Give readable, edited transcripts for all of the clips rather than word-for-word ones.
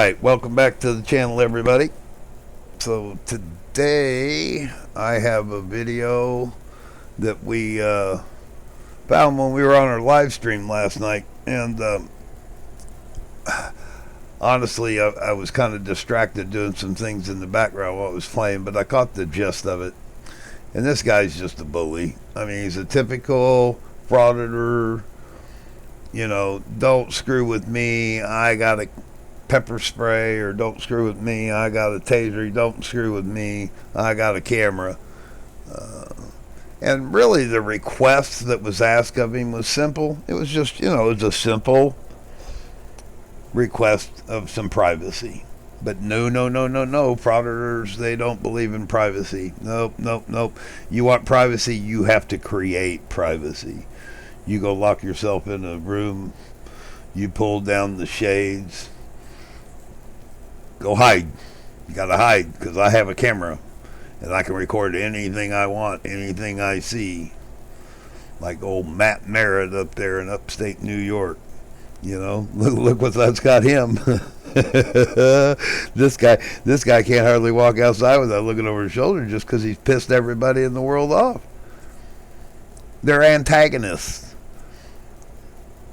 Alright, welcome back to the channel, everybody. So today I have a video that we found when we were on our live stream last night, and honestly I was kind of distracted doing some things in the background while it was playing, but I caught the gist of it. And this guy's just a bully. I mean, he's a typical frauditor. You know, don't screw with me, I got a pepper spray, or don't screw with me, I got a taser, don't screw with me, I got a camera. And really the request that was asked of him was simple. It was just, it was a simple request of some privacy. But no, frauditors, they don't believe in privacy. Nope. You want privacy, you have to create privacy. You go lock yourself in a room, you pull down the shades, go hide. You gotta hide, because I have a camera and I can record anything I want, anything I see. Like old Matt Merritt up there in upstate New York. Look what that's got him. This guy can't hardly walk outside without looking over his shoulder, just because he's pissed everybody in the world off. They're antagonists.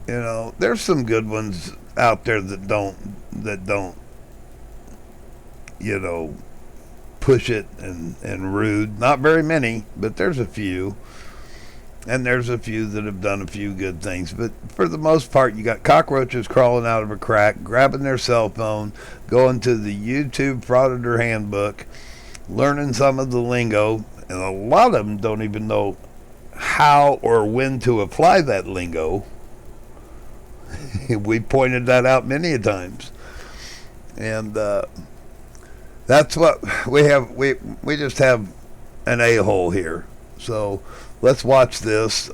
There's some good ones out there that don't push it and rude. Not very many, but there's a few. And there's a few that have done a few good things. But for the most part, you got cockroaches crawling out of a crack, grabbing their cell phone, going to the YouTube Frauditor handbook, learning some of the lingo, and a lot of them don't even know how or when to apply that lingo. We pointed that out many a times. And that's what we have. We just have an a-hole here. So let's watch this.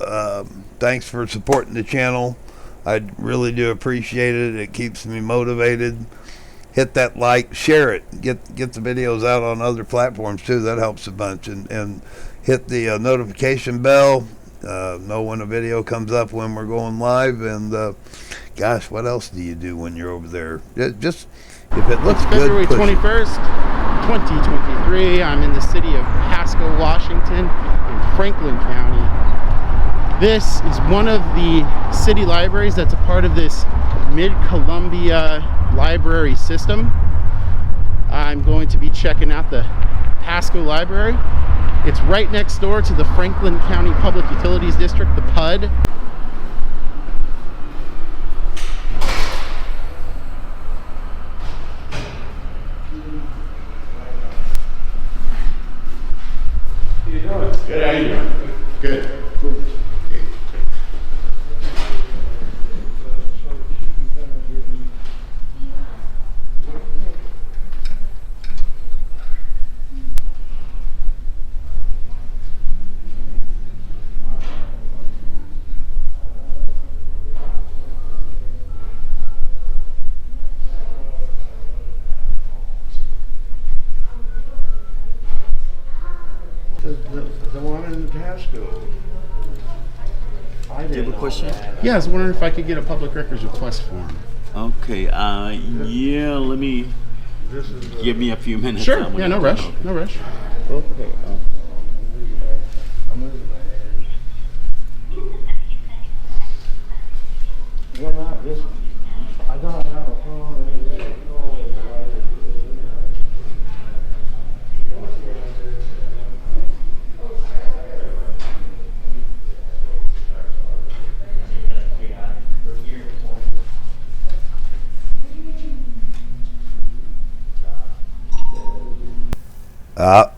Thanks for supporting the channel. I really do appreciate it. It keeps me motivated. Hit that like, share it, get the videos out on other platforms too. That helps a bunch. And hit the notification bell. Know when a video comes up when we're going live. And gosh, what else do you do when you're over there? Just if it looks good. February 21st, 2023. I'm in the city of Pasco, Washington, in Franklin County. This is one of the city libraries that's a part of this Mid-Columbia library system. I'm going to be checking out the Pasco Library. It's right next door to the Franklin County Public Utilities District, the PUD. Good, how you doing? Good. The one in Pasco. Do you have a question? Yeah, I was wondering if I could get a public records request form. Okay, yeah, let me, give me a few minutes. Sure, yeah, no rush, no rush. Okay.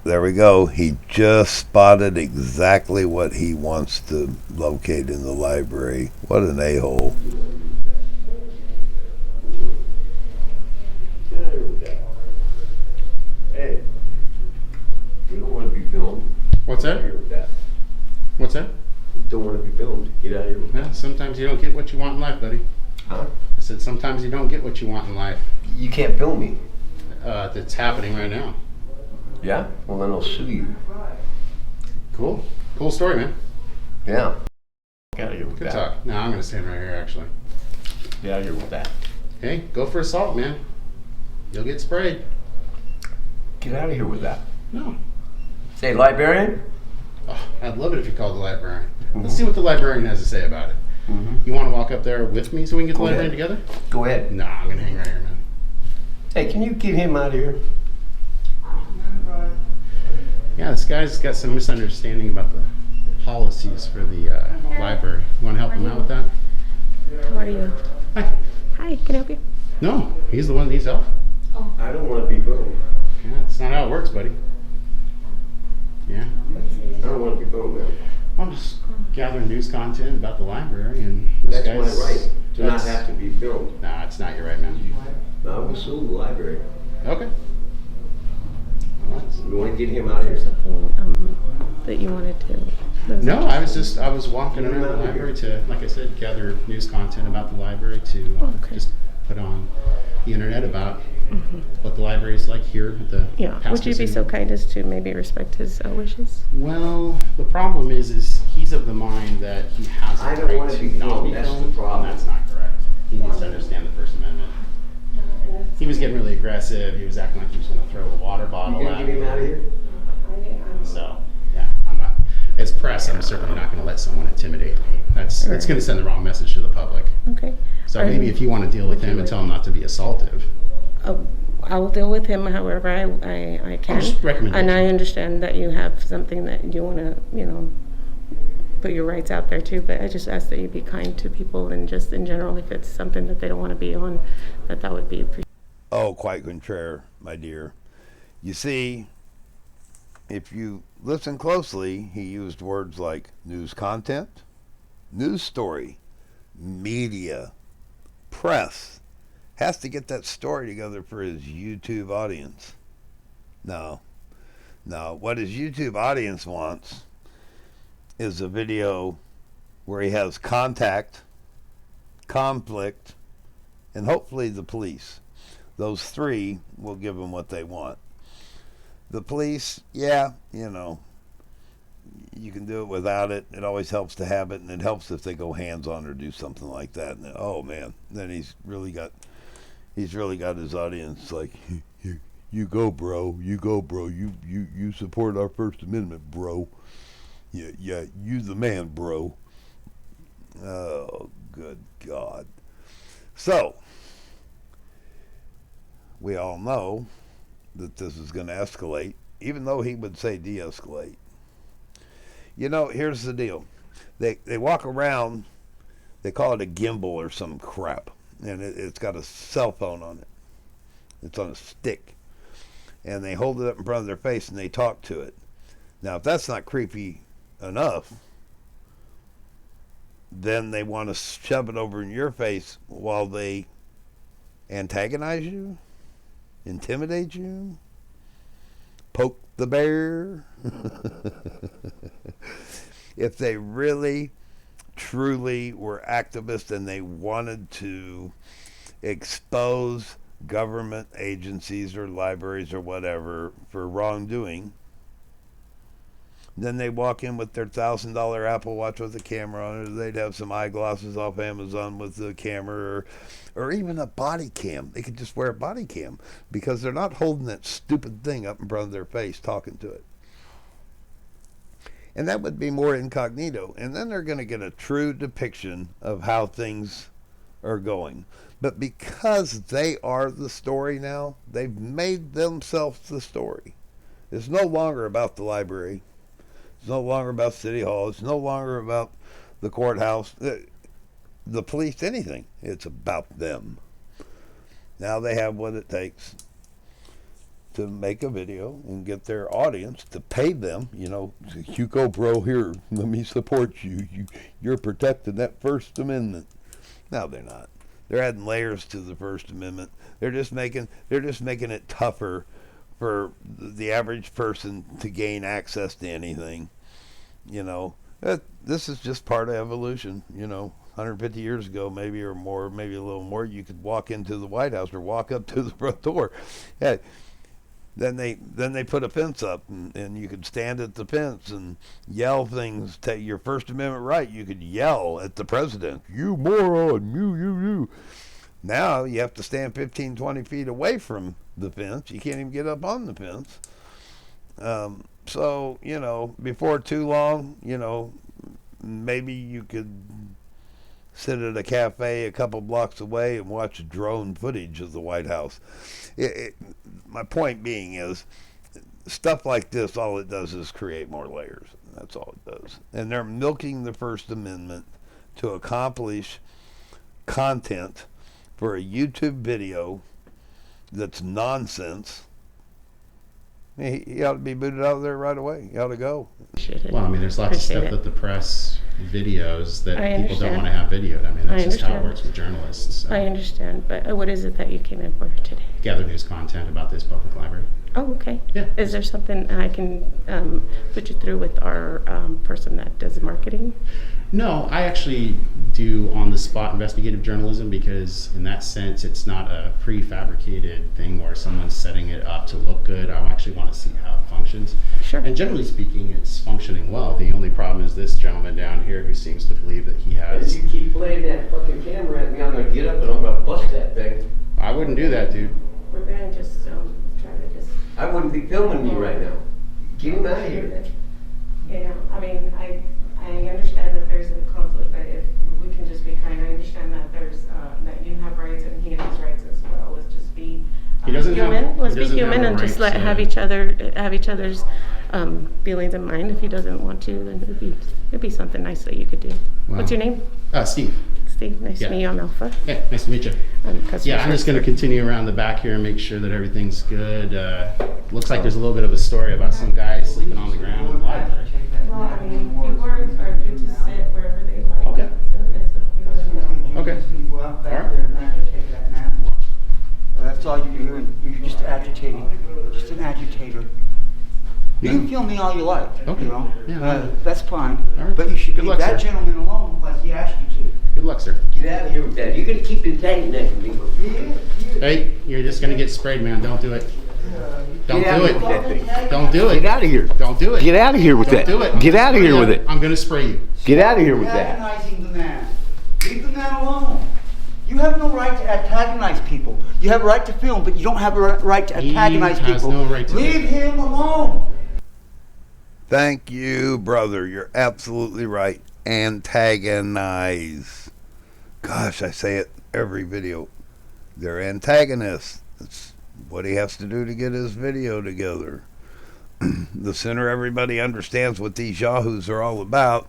There we go. He just spotted exactly what he wants to locate in the library. What an a-hole. Hey, you don't want to be filmed. What's Get out of here that? with that. What's that? You don't want to be filmed. Get out of here with Yeah, sometimes you don't get what you want in life, buddy. that. Huh? I said sometimes you don't get what you want in life. You can't film me. That's happening right now. Yeah? Well, then I'll sue you. Cool. Cool story, man. Yeah. Get out of here with Good that. talk. No, I'm going to stand right here, actually. Get out of here with that. Hey, go for assault, man. You'll get sprayed. Get out of here with that. No. Say, librarian? Oh, I'd love it if you called the librarian. Let's see what the librarian has to say about it. You want to walk up there with me so we can get the librarian together? Go ahead. No, I'm going to hang right here, man. Hey, can you get him out of here? Yeah, this guy's got some misunderstanding about the policies for the library. You want to help him out with that? How are you? Hi. Hi, can I help you? No, he's the one that needs help. I don't want to be booed. Yeah, that's not how it works, buddy. Yeah. I don't want to be booed, man. I'm just gathering news content about the library, and this That's my guy's, right to not that's- have to be filmed. Nah, it's not your right, man. I will sue the library. Okay. Well, that's- You want to get him out of here? That you wanted to. No, I was walking around the library to, like I said, gather news content about the library to Okay. just put on the internet about what the library is like here at the Yeah. Would Pasco you be City. so kind as to maybe respect his wishes? Well, the problem is he's of the mind that he has a I don't right wanna to be not filmed, be that's the filmed, problem. and that's not correct. He needs to understand the First Amendment. He was getting really aggressive. He was acting like he was going to throw a water bottle You at gonna get him out of here? So, yeah, I'm not. As press, I'm certainly not going to let someone intimidate me. It's going to send the wrong message to the public. Okay. So maybe if you want to deal with him and tell him not to be assaultive. I will deal with him however I can. Just recommendation. And I understand that you have something that you want to, put your rights out there too. But I just ask that you be kind to people and just in general, if it's something that they don't want to be on, that would be appreciated. Oh, quite contraire, my dear. You see, if you listen closely, he used words like news content, news story, media, press. Has to get that story together for his YouTube audience. No. What his YouTube audience wants is a video where he has contact, conflict, and hopefully the police. Those three will give him what they want. The police, yeah, you can do it without it. It always helps to have it, and it helps if they go hands-on or do something like that. And then, oh man, then he's really got his audience like, you go, bro. You support our First Amendment, bro. Yeah, you the man, bro. Oh, good God. So, we all know that this is going to escalate, even though he would say de-escalate. Here's the deal. They walk around, they call it a gimbal or some crap, and it's got a cell phone on it. It's on a stick. And they hold it up in front of their face and they talk to it. Now, if that's not creepy enough, then they want to shove it over in your face while they antagonize you, intimidate you, poke the bear. If they really, truly were activists and they wanted to expose government agencies or libraries or whatever for wrongdoing, then they walk in with their $1,000 Apple Watch with a camera on it. They'd have some eyeglasses off Amazon with the camera, or even a body cam. They could just wear a body cam because they're not holding that stupid thing up in front of their face talking to it. And that would be more incognito. And then they're going to get a true depiction of how things are going. But because they are the story now, they've made themselves the story. It's no longer about the library. It's no longer about City Hall. It's no longer about the courthouse, the police, anything. It's about them. Now they have what it takes to make a video and get their audience to pay them. You go, bro, here, let me support you. You're protecting that First Amendment. No, they're not. They're adding layers to the First Amendment. They're just making it tougher for the average person to gain access to anything. This is just part of evolution. 150 years ago, maybe or more, maybe a little more, you could walk into the White House or walk up to the front door. Yeah. Then they put a fence up, and you could stand at the fence and yell things. Take your First Amendment right. You could yell at the president, "You moron! You!" Now you have to stand 15, 20 feet away from the fence. You can't even get up on the fence. So, before too long, maybe you could sit at a cafe a couple blocks away and watch drone footage of the White House. My point being is, stuff like this, all it does is create more layers. That's all it does. And they're milking the First Amendment to accomplish content for a YouTube video that's nonsense. He ought to be booted out of there right away. He ought to go. Well, I mean, there's lots of stuff that the press videos that people don't want to have videoed. I mean, that's just how it works with journalists. So. I understand, but what is it that you came in for today? Gather news content about this public library. Oh, okay. Yeah. Is there something I can put you through with our person that does marketing? No, I actually do on-the-spot investigative journalism because in that sense it's not a prefabricated thing where someone's setting it up to look good. I actually want to see how it functions. Sure. And generally speaking, it's functioning well. The only problem is this gentleman down here who seems to believe that he has... If you keep playing that fucking camera at me, I'm gonna get up and I'm gonna bust that thing. I wouldn't do that, dude. We're going to just try to just... I wouldn't be filming you right now. Get him out of here. I mean, I understand that there's a conflict, but if we can just be kind, I understand that there's that you have rights and he has rights as well. Let's just be human. Let's be human and just have each other's feelings in mind. If he doesn't want to, then it'd be something nice that you could do. Wow. What's your name? Steve. Steve. Nice to meet you. I'm Alpha. Yeah, nice to meet you. I'm just going to continue around the back here and make sure that everything's good. Looks like there's a little bit of a story about some guy sleeping on the ground in the library. Well, I mean, people are good to sit wherever they like. Okay. Okay. Go out back there and agitate that man more. That's all you're doing. You're just agitating. Just an agitator. You can film me all you like. Okay. Yeah, that's fine. All right. But you should Good leave luck, that sir. gentleman alone like he asked you to. Good luck, sir. Get out of here with that. You're gonna keep intimidating me. Hey, you're just going to get sprayed, man. Don't do it. Don't Get out do of here with that it. thing. Don't do it. Get out of here. Don't do it. Get out of here with Don't that. do it. Get out of here with it. I'm going to spray you. Get out of here with that. Antagonizing the man. Leave the man alone. You have no right to antagonize people. You have a right to film, but you don't have a right to antagonize He has people. no right to Leave him alone. Thank you, brother. You're absolutely right. Antagonize. Gosh, I say it every video. They're antagonists. That's what he has to do to get his video together. The sooner everybody understands what these yahoos are all about,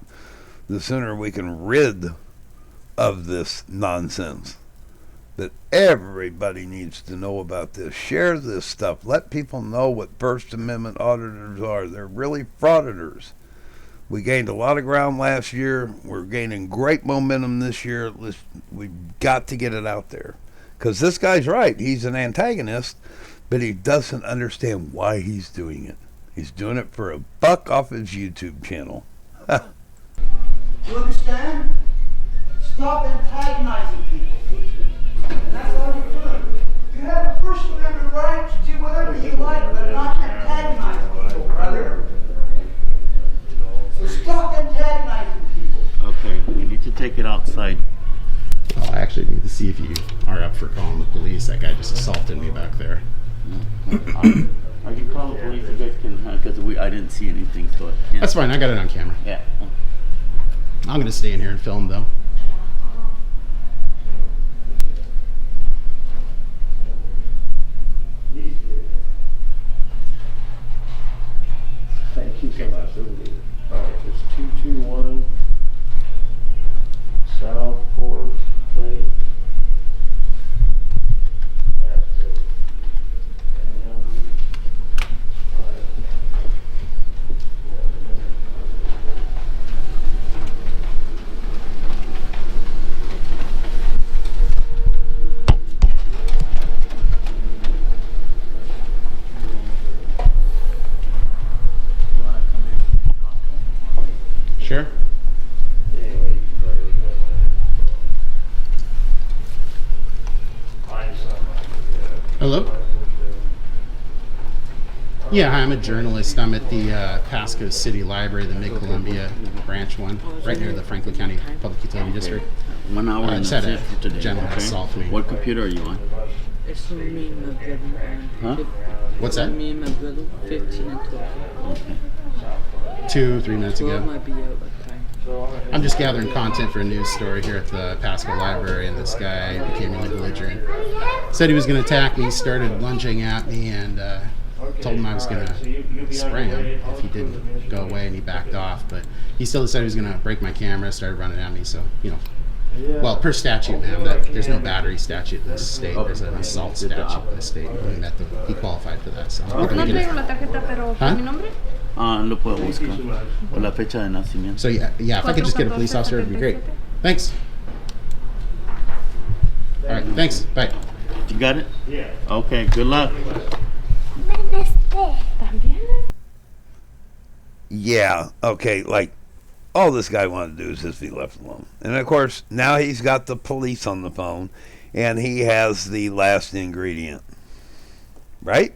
the sooner we can rid of this nonsense. That everybody needs to know about this. Share this stuff. Let people know what First Amendment auditors are. They're really frauditors. We gained a lot of ground last year. We're gaining great momentum this year. We've got to get it out there. Because this guy's right. He's an antagonist, but he doesn't understand why he's doing it. He's doing it for $1 off his YouTube channel. You understand? Stop antagonizing people. And that's all you're doing. You have a First Amendment right to do whatever you like, but not antagonize people, brother. So stop antagonizing people. Okay, we need to take it outside. Oh, I actually need to see if you are up for calling the police. That guy just assaulted me back there. Are you calling the police? You guys can, because I didn't see anything, so I can't. That's fine. I got it on camera. Yeah. I'm going to stay in here and film, though. Thank you so much. Alright, it's 221 South 4th Way. Sure. Anyway, Hello? Yeah, hi, I'm a journalist. I'm at the Pasco City Library, the Mid-Columbia branch one, right near the Franklin County Public Utility District. 1 hour I and just had that's it a for today. gentleman assault me. What computer are you on? It's me and my brother. Huh? What's that? Me and my brother, 15 and 12. 2-3 minutes 12 ago. might be out by the time. I'm just gathering content for a news story here at the Pasco Library, and this guy became really belligerent. Said he was going to attack me, started lunging at me, and told him I was going to spray him if he didn't go away, and he backed off. But he still decided he was going to break my camera, started running at me, so, you know. Well, per statute, man, there's no battery statute in this state. There's an assault statute in this state. He qualified for that, so. No traigo la tarjeta, pero Huh? ¿con mi nombre? Lo puedo buscar. O la fecha de nacimiento. So yeah, if I could just get a police officer, it'd be great. Thanks. All right, thanks. Bye. You got it? Yeah. Okay, good luck. Yeah, okay, like, all this guy wanted to do is just be left alone. And of course, now he's got the police on the phone, and he has the last ingredient. Right?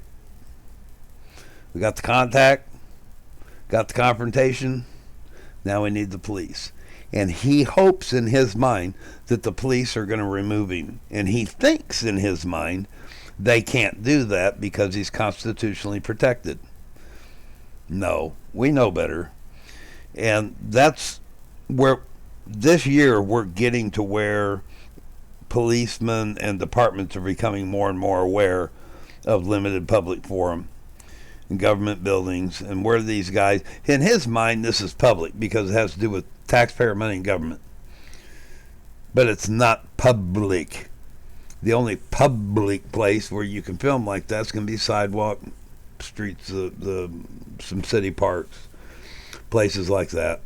We got the contact, got the confrontation, now we need the police. And he hopes in his mind that the police are going to remove him. And he thinks in his mind they can't do that because he's constitutionally protected. No, we know better. And that's where this year we're getting to where policemen and departments are becoming more and more aware of limited public forum in government buildings, and where these guys, in his mind, this is public because it has to do with taxpayer money and government. But it's not public. The only public place where you can film like that's going to be sidewalk, streets, some city parks, places like that.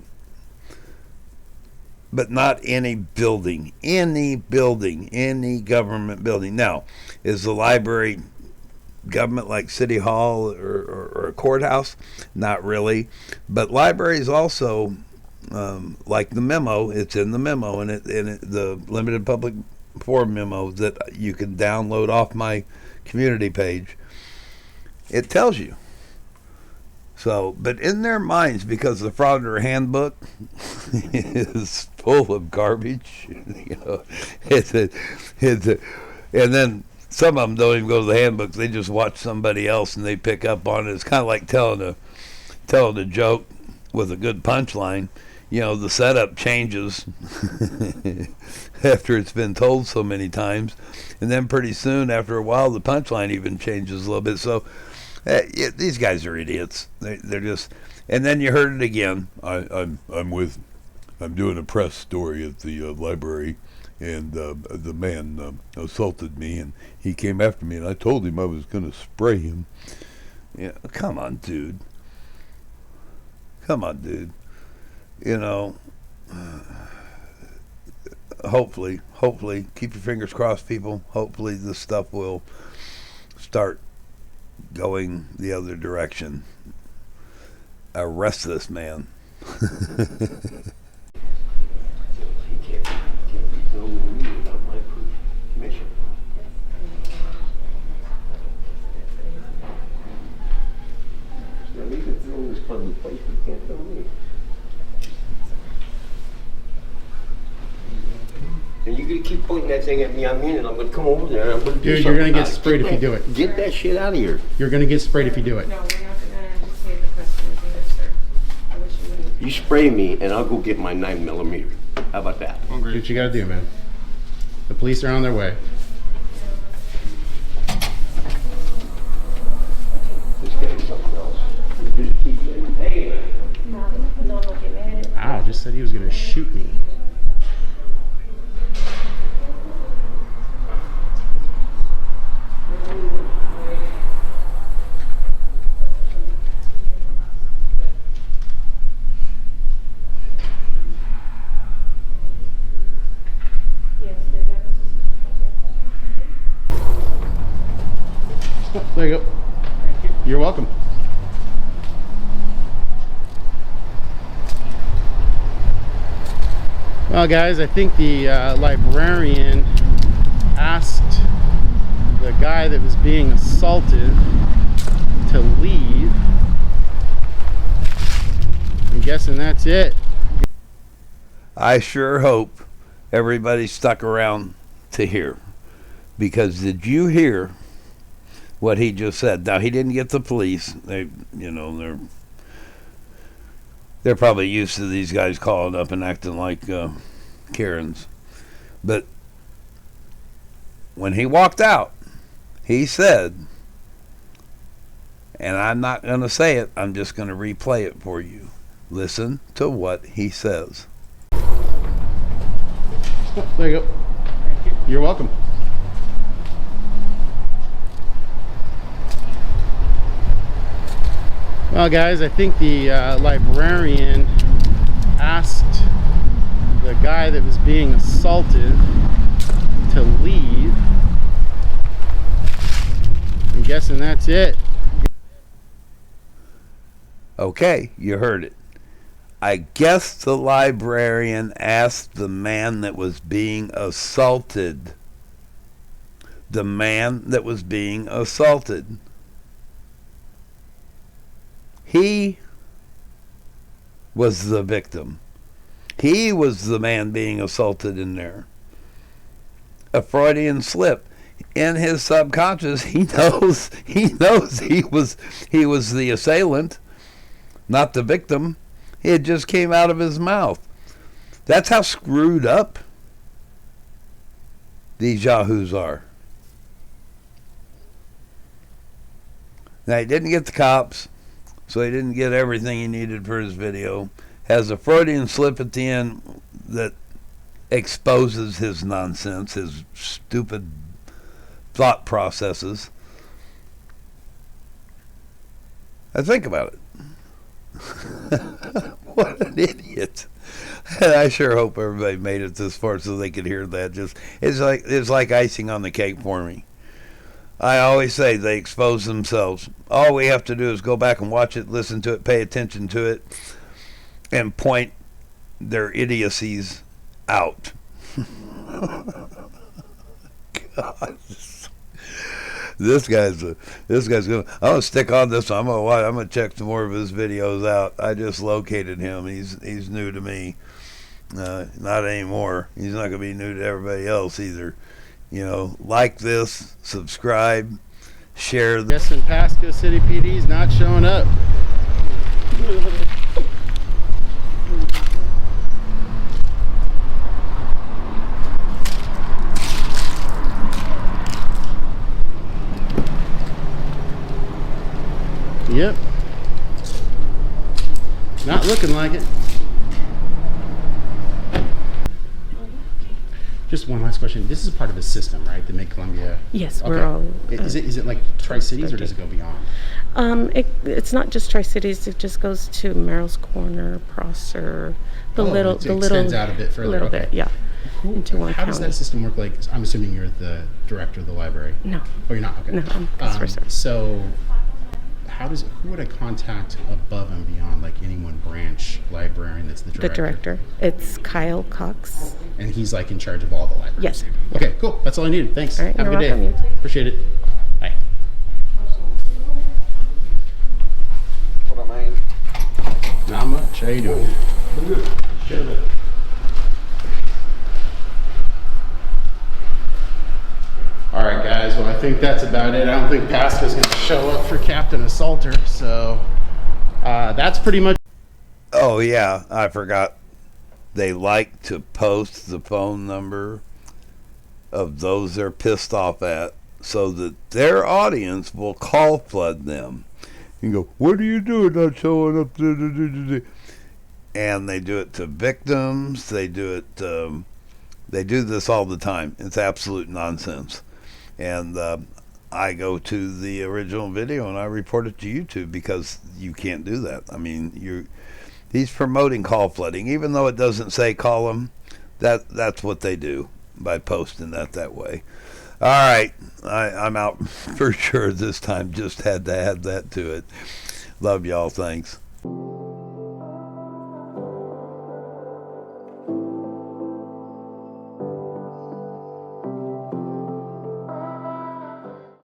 But not any building, any government building. Now, is the library government like City Hall or a courthouse? Not really. But libraries also, like the memo, it's in the memo, and the limited public forum memo that you can download off my community page. It tells you. So, but in their minds, because the Frauditor handbook is full of garbage, you know, and then some of them don't even go to the handbooks; they just watch somebody else and they pick up on it. It's kind of like telling a joke with a good punchline. You know, the setup changes after it's been told so many times, and then pretty soon, after a while, the punchline even changes a little bit. So. These guys are idiots. They're just, and then you heard it again. I'm doing a press story at the library, and the man assaulted me, and he came after me, and I told him I was going to spray him. Yeah, come on, dude. You know, hopefully, keep your fingers crossed, people. Hopefully, this stuff will start going the other direction. Arrest this man. You can't be filming me without my permission. Now you can film this public place, but you can't film me. And you're gonna keep pointing that thing at me, and I'm gonna come over there and I'm gonna do Dude, something. you're gonna get about it. sprayed if you do it. Get that shit out of here. You're gonna get sprayed if you do it. No, we're not gonna anticipate the question and answer, sir. I wish you wouldn't. You spray me and I'll go get my 9mm. How about that? Do what you gotta do, man. The police are on their way. Let's get something else. Just keep it. Hey, No, que me. Wow, just said he was gonna shoot me. There you go. You're welcome. Well, guys, I think the librarian asked the guy that was being assaulted to leave. I'm guessing that's it. I sure hope everybody stuck around to hear. Because did you hear what he just said? Now, he didn't get the police. They're probably used to these guys calling up and acting like Karens. But when he walked out, he said, and I'm not going to say it, I'm just going to replay it for you. Listen to what he says. There you go. You're welcome. Well, guys, I think the librarian asked the guy that was being assaulted to leave. I'm guessing that's it. Okay, you heard it. I guess the librarian asked the man that was being assaulted. The man that was being assaulted. He was the victim. He was the man being assaulted in there. A Freudian slip. In his subconscious, he knows he was the assailant, not the victim. It just came out of his mouth. That's how screwed up these yahoos are. Now, he didn't get the cops, so he didn't get everything he needed for his video. Has a Freudian slip at the end that exposes his nonsense, his stupid thought processes. Now think about it. What an idiot. And I sure hope everybody made it this far so they could hear that. It's like icing on the cake for me. I always say they expose themselves. All we have to do is go back and watch it, listen to it, pay attention to it, and point their idiocies out. God. This guy's going. I'm gonna stick on this one. I'm gonna check some more of his videos out. I just located him. He's new to me. Not anymore. He's not gonna be new to everybody else either. Like this, subscribe, share this. Yes, in Pasco City PD's not showing up. Yep. Not looking like it. Just one last question. This is part of a system, right? The Mid-Columbia. Yes, okay. we're all. Is it like Tri-Cities or does it go beyond? It's not just Tri-Cities. It just goes to Merrill's Corner, Prosser, it extends out a bit further. Little bit, yeah. Cool. Into one How county. does that system work? Like, I'm assuming you're the director of the library. No. Oh, you're not. Okay. No, I'm customer service. So, who would I contact above and beyond, like any one branch librarian that's the director? The director. It's Kyle Cox. And he's like in charge of all the libraries? Yes. Okay, cool. That's all I needed. Thanks. All right, Have a you're good welcome. day. Appreciate it. Bye. What I mean? Not much. How you doing? Good. All right, guys. Well, I think that's about it. I don't think Pasca's going to show up for Captain Assaulter, so that's pretty much. Oh yeah, I forgot. They like to post the phone number of those they're pissed off at so that their audience will call flood them. You go, what are you doing not showing up? And they do it to victims. They do this all the time. It's absolute nonsense. And I go to the original video and I report it to YouTube because you can't do that. I mean, he's promoting call flooding, even though it doesn't say call them. That's what they do by posting that way. All right, I'm out for sure this time. Just had to add that to it. Love y'all. Thanks.